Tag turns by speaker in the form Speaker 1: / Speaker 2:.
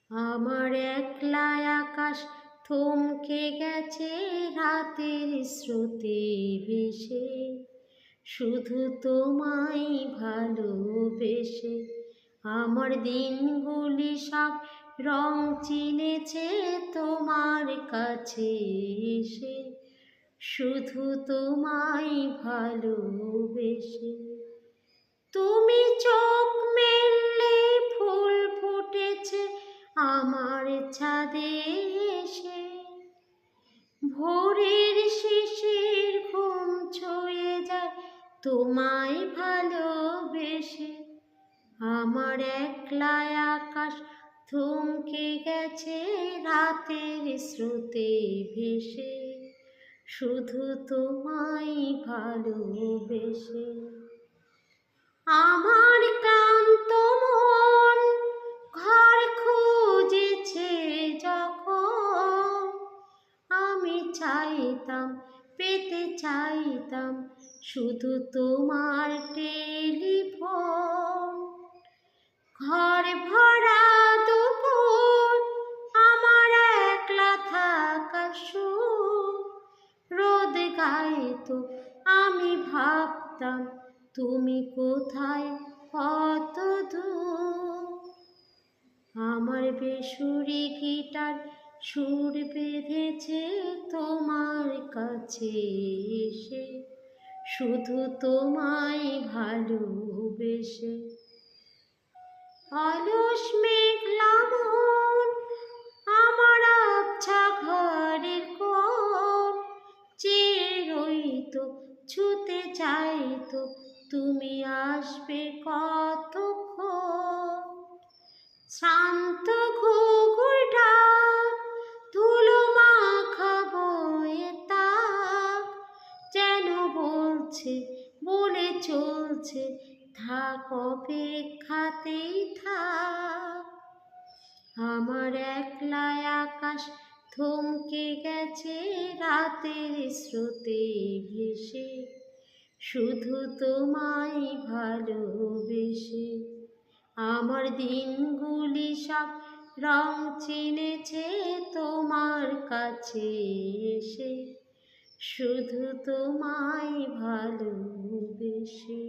Speaker 1: আমার একলা আকাশ থমকে গেছে রাতের স্রোতে ভেসে, শুধু তোমায় ভালোবেসে। আমার দিনগুলি সব রং চিনেছে তোমার কাছে এসে, শুধু তোমায় ভালোবেসে। তুমি চোখ মেললে ফুল ফুটেছে আমার ছাদে এসে, ভোরের শিশির ঘুম ছুঁয়ে যায় তোমায় ভালোবেসে। আমার একলা আকাশ থমকে গেছে রাতের স্রোতে ভেসে, শুধু তোমায় ভালোবেসে। আমার ক্লান্ত মন ঘর খুঁজেছে যখন, আমি চাইতাম পেতে চাইতাম শুধু তোমার টেলিফোন। ঘর ভরা দুপুর আমার একলা থাকার সুর, রোদ গাইতো আমি ভাবতাম তুমি কোথায় কত দূর। আমার বেসুরি গিটার সুর বেঁধেছে তোমার কাছে এসে, শুধু তোমায় ভালোবেসে। অলস মেঘলা মন আমার আবছা ঘরের কোণ, চেয়ে রইতো ছুতে চাইতো তুমি আসবে কতক্ষণ। শান্ত ঘুঘুর ডাক ধুলো মাখা বয়ে তাক, যেন বলছে বলে চলছে থাক অপেক্ষাতেই থাক। আমার একলা আকাশ থমকে গেছে রাতের স্রোতে ভেসে, শুধু তোমায় ভালোবেসে। আমার দিনগুলি সব রং চিনেছে তোমার কাছে এসে, শুধু তোমায় ভালোবেসে।